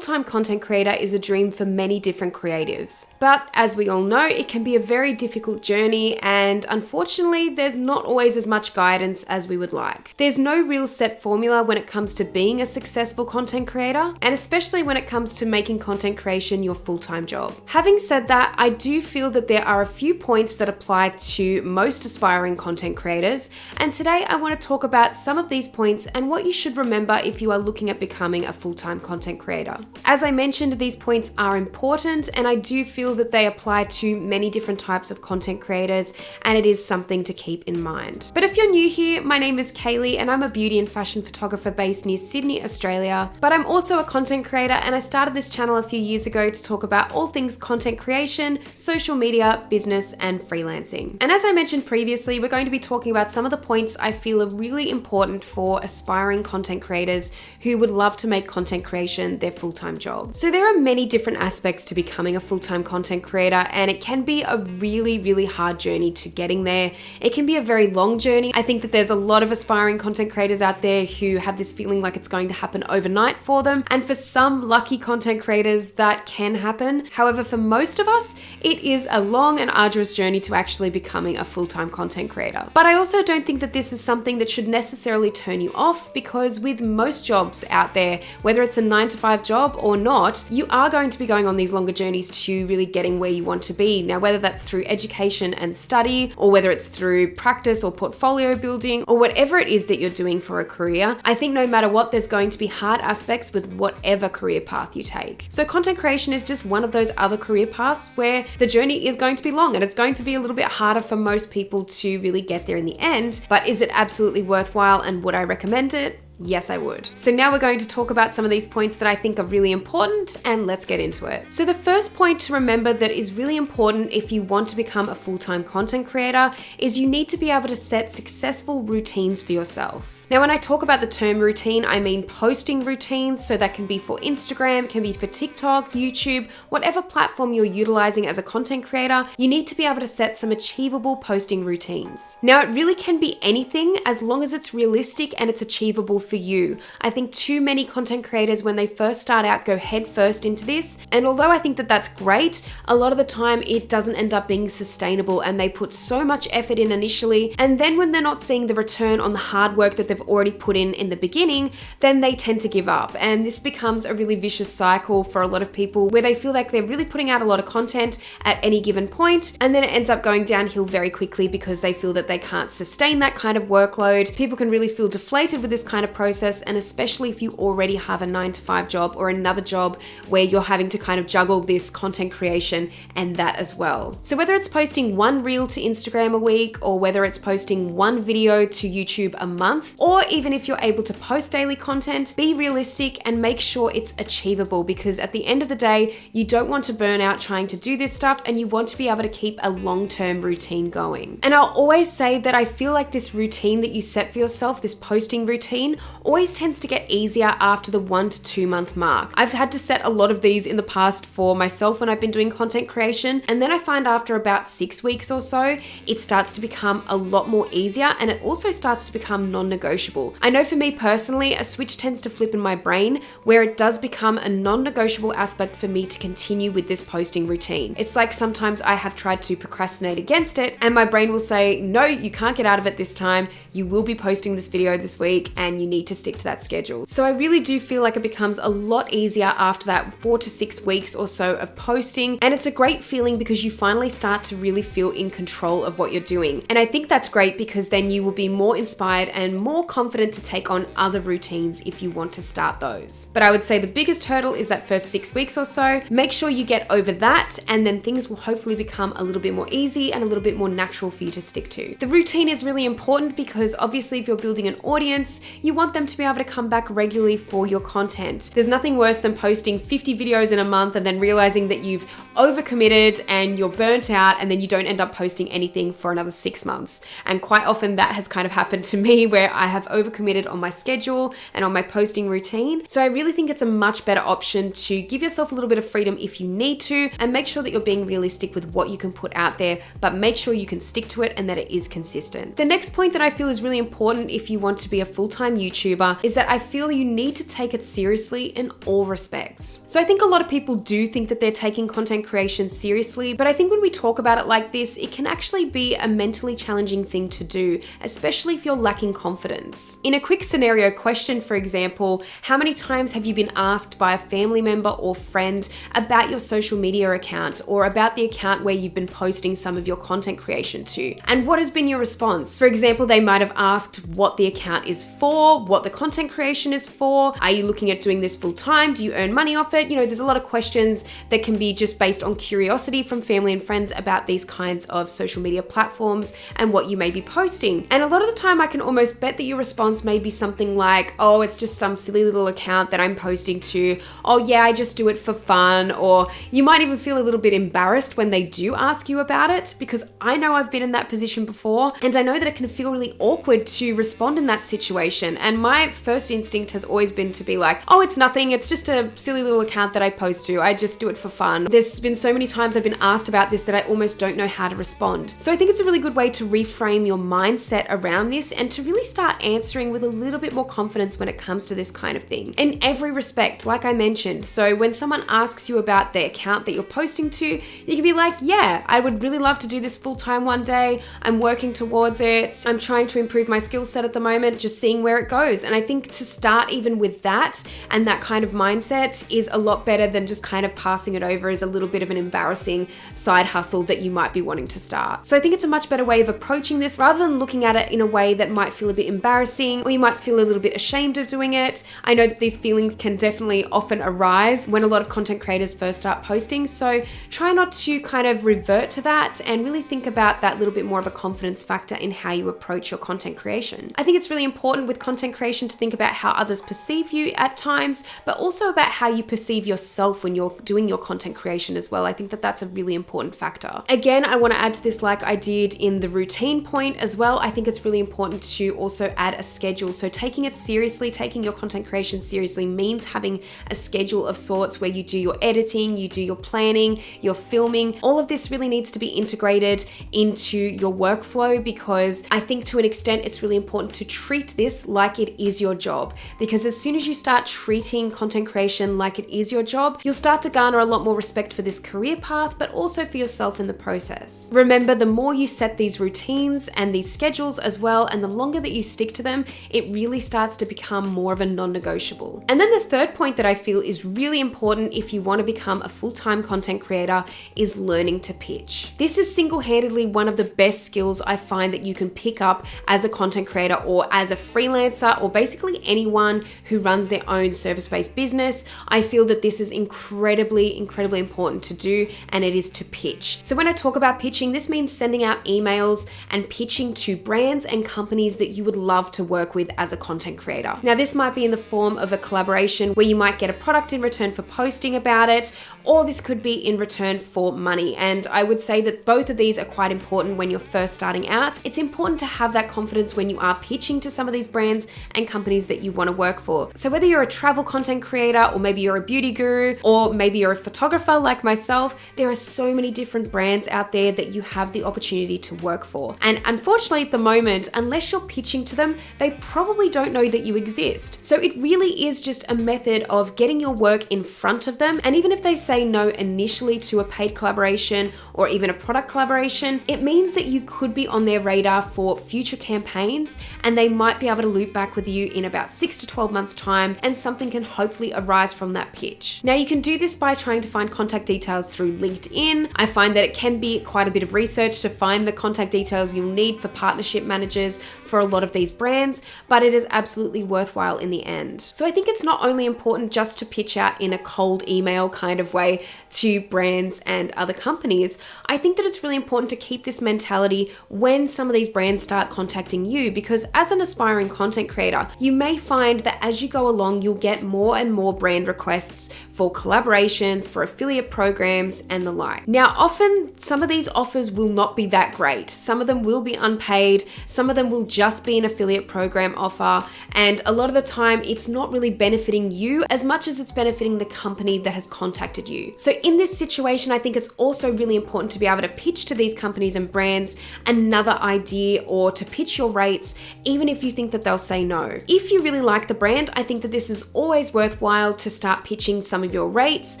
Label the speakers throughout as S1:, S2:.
S1: full-time content creator is a dream for many different creatives. But as we all know, it can be a very difficult journey, and unfortunately, there's not always as much guidance as we would like. There's no real set formula when it comes to being a successful content creator, and especially when it comes to making content creation your full-time job. Having said that, I do feel that there are a few points that apply to most aspiring content creators, and today I want to talk about some of these points and what you should remember if you are looking at becoming a full-time content creator. As I mentioned, these points are important, and I do feel that they apply to many different types of content creators, and it is something to keep in mind. But if you're new here, my name is Kaylee, and I'm a beauty and fashion photographer based near Sydney, Australia. But I'm also a content creator, and I started this channel a few years ago to talk about all things content creation, social media, business, and freelancing. And as I mentioned previously, we're going to be talking about some of the points I feel are really important for aspiring content creators who would love to make content creation their full-time job. So there are many different aspects to becoming a full-time content creator, and it can be a really hard journey to getting there. It can be a very long journey. I think that there's a lot of aspiring content creators out there who have this feeling like it's going to happen overnight for them, and for some lucky content creators that can happen. However, for most of us, it is a long and arduous journey to actually becoming a full-time content creator. But I also don't think that this is something that should necessarily turn you off, because with most jobs out there, whether it's a 9-to-5 job or not, you are going to be going on these longer journeys to really getting where you want to be. Now, whether that's through education and study, or whether it's through practice or portfolio building, or whatever it is that you're doing for a career, I think no matter what, there's going to be hard aspects with whatever career path you take. So content creation is just one of those other career paths where the journey is going to be long, and it's going to be a little bit harder for most people to really get there in the end. But is it absolutely worthwhile, and would I recommend it? Yes, I would. So now we're going to talk about some of these points that I think are really important, and let's get into it. So the first point to remember that is really important if you want to become a full-time content creator is you need to be able to set successful routines for yourself. Now, when I talk about the term routine, I mean posting routines. So that can be for Instagram, can be for TikTok, YouTube, whatever platform you're utilizing as a content creator, you need to be able to set some achievable posting routines. Now, it really can be anything as long as it's realistic and it's achievable for you. I think too many content creators, when they first start out, go head first into this. And although I think that that's great, a lot of the time it doesn't end up being sustainable, and they put so much effort in initially. And then when they're not seeing the return on the hard work that they've already put in the beginning, then they tend to give up. And this becomes a really vicious cycle for a lot of people where they feel like they're really putting out a lot of content at any given point, and then it ends up going downhill very quickly because they feel that they can't sustain that kind of workload. People can really feel deflated with this kind of process, and especially if you already have a 9-to-5 job or another job where you're having to kind of juggle this content creation and that as well. So whether it's posting one reel to Instagram a week, or whether it's posting one video to YouTube a month, or even if you're able to post daily content, be realistic and make sure it's achievable, because at the end of the day, you don't want to burn out trying to do this stuff, and you want to be able to keep a long-term routine going. And I'll always say that I feel like this routine that you set for yourself, this posting routine, always tends to get easier after the 1 to 2 month mark. I've had to set a lot of these in the past for myself when I've been doing content creation, and then I find after about 6 weeks or so, it starts to become a lot more easier, and it also starts to become non-negotiable. I know for me personally, a switch tends to flip in my brain where it does become a non-negotiable aspect for me to continue with this posting routine. It's like sometimes I have tried to procrastinate against it, and my brain will say, no, you can't get out of it this time. You will be posting this video this week, and you need to stick to that schedule. So I really do feel like it becomes a lot easier after that 4 to 6 weeks or so of posting, and it's a great feeling because you finally start to really feel in control of what you're doing. And I think that's great because then you will be more inspired and more confident to take on other routines if you want to start those. But I would say the biggest hurdle is that first 6 weeks or so. Make sure you get over that, and then things will hopefully become a little bit more easy and a little bit more natural for you to stick to. The routine is really important because obviously if you're building an audience, you want them to be able to come back regularly for your content. There's nothing worse than posting 50 videos in a month and then realizing that you've overcommitted and you're burnt out, and then you don't end up posting anything for another 6 months. And quite often that has kind of happened to me where I have overcommitted on my schedule and on my posting routine. So I really think it's a much better option to give yourself a little bit of freedom if you need to, and make sure that you're being realistic with what you can put out there, but make sure you can stick to it and that it is consistent. The next point that I feel is really important if you want to be a full-time YouTuber is that I feel you need to take it seriously in all respects. So I think a lot of people do think that they're taking content creation seriously, but I think when we talk about it like this, it can actually be a mentally challenging thing to do, especially if you're lacking confidence. In a quick scenario question, for example, how many times have you been asked by a family member or friend about your social media account or about the account where you've been posting some of your content creation to? And what has been your response? For example, they might have asked what the account is for, what the content creation is for. Are you looking at doing this full time? Do you earn money off it? There's a lot of questions that can be just based on curiosity from family and friends about these kinds of social media platforms and what you may be posting. And a lot of the time I can almost bet that your response may be something like, oh, it's just some silly little account that I'm posting to. Oh yeah, I just do it for fun. Or you might even feel a little bit embarrassed when they do ask you about it, because I know I've been in that position before, and I know that it can feel really awkward to respond in that situation. And my first instinct has always been to be like, oh, it's nothing. It's just a silly little account that I post to. I just do it for fun. There's been so many times I've been asked about this that I almost don't know how to respond. So I think it's a really good way to reframe your mindset around this and to really start answering with a little bit more confidence when it comes to this kind of thing. In every respect, like I mentioned. So when someone asks you about the account that you're posting to, you can be like, yeah, I would really love to do this full time one day. I'm working towards it. I'm trying to improve my skill set at the moment, just seeing where it goes. And I think to start even with that and that kind of mindset is a lot better than just kind of passing it over as a little bit of an embarrassing side hustle that you might be wanting to start. So I think it's a much better way of approaching this rather than looking at it in a way that might feel a bit embarrassing, or you might feel a little bit ashamed of doing it. I know that these feelings can definitely often arise when a lot of content creators first start posting. So try not to kind of revert to that and really think about that little bit more of a confidence factor in how you approach your content creation. I think it's really important with content creation to think about how others perceive you at times, but also about how you perceive yourself when you're doing your content creation as well. I think that that's a really important factor. Again, I want to add to this, like I did in the routine point as well. I think it's really important to also add a schedule. So taking it seriously, taking your content creation seriously means having a schedule of sorts where you do your editing, you do your planning, your filming. All of this really needs to be integrated into your workflow, because I think to an extent it's really important to treat this like it is your job. Because as soon as you start treating content creation like it is your job, you'll start to garner a lot more respect for this career path, but also for yourself in the process. Remember, the more you set these routines and these schedules as well, and the longer that you stick to them, it really starts to become more of a non-negotiable. And then the third point that I feel is really important if you want to become a full-time content creator is learning to pitch. This is single-handedly one of the best skills I find that you can pick up as a content creator or as a freelancer, or basically anyone who runs their own service-based business. I feel that this is incredibly important to do, and it is to pitch. So when I talk about pitching, this means sending out emails and pitching to brands and companies that you would love to work with as a content creator. Now, this might be in the form of a collaboration where you might get a product in return for posting about it, or this could be in return for money. And I would say that both of these are quite important when you're first starting out. It's important to have that confidence when you are pitching to some of these brands and companies that you want to work for. So whether you're a travel content creator, or maybe you're a beauty guru, or maybe you're a photographer like myself, there are so many different brands out there that you have the opportunity to work for. And unfortunately at the moment, unless you're pitching to them, they probably don't know that you exist. So it really is just a method of getting your work in front of them. And even if they say no initially to a paid collaboration or even a product collaboration, it means that you could be on their radar for future campaigns, and they might be able to loop back with you in about 6 to 12 months time, and something can hopefully arise from that pitch. Now, you can do this by trying to find contact details through LinkedIn. I find that it can be quite a bit of research to find the contact details you'll need for partnership managers for a lot of these brands, but it is absolutely worthwhile in the end. So I think it's not only important just to pitch out in a cold email kind of way to brands and other companies. I think that it's really important to keep this mentality when some of these brands start contacting you, because as an aspiring content creator, you may find that as you go along, you'll get more and more brand requests for collaborations, for affiliate programs, and the like. Now, often some of these offers will not be that great. Some of them will be unpaid, some of them will just be an affiliate program offer, and a lot of the time it's not really benefiting you as much as it's benefiting the company that has contacted you. So in this situation, I think it's also really important to be able to pitch to these companies and brands another idea, or to pitch your rates, even if you think that they'll say say no. If you really like the brand, I think that this is always worthwhile to start pitching some of your rates,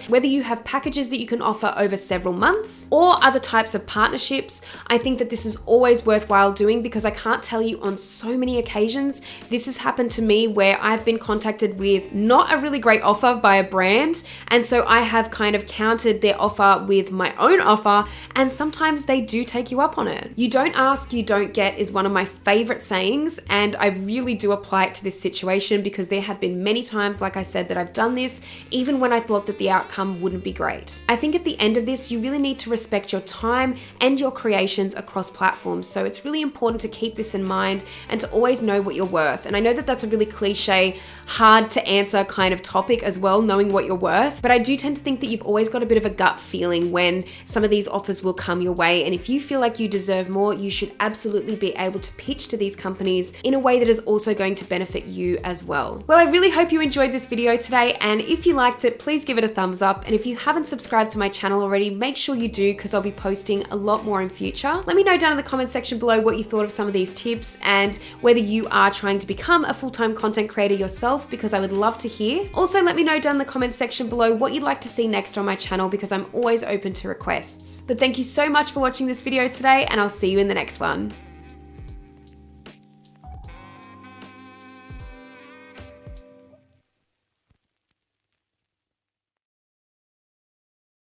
S1: whether you have packages that you can offer over several months or other types of partnerships. I think that this is always worthwhile doing because I can't tell you, on so many occasions this has happened to me where I've been contacted with not a really great offer by a brand, and so I have kind of countered their offer with my own offer, and sometimes they do take you up on it. You don't ask, you don't get is one of my favorite sayings, and I really do apply it to this situation because there have been many times, like I said, that I've done this even when I thought that the outcome wouldn't be great. I think at the end of this, you really need to respect your time and your creations across platforms, so it's really important to keep this in mind and to always know what you're worth. And I know that that's a really cliche, hard to answer kind of topic as well, knowing what you're worth, but I do tend to think that you've always got a bit of a gut feeling when some of these offers will come your way, and if you feel like you deserve more, you should absolutely be able to pitch to these companies in a way that is also going to benefit you as well. Well, I really hope you enjoyed this video today, and if you liked it, please give it a thumbs up, and if you haven't subscribed to my channel already, make sure you do because I'll be posting a lot more in future. Let me know down in the comment section below what you thought of some of these tips and whether you are trying to become a full-time content creator yourself, because I would love to hear. Also, let me know down in the comment section below what you'd like to see next on my channel because I'm always open to requests. But thank you so much for watching this video today, and I'll see you in the next one.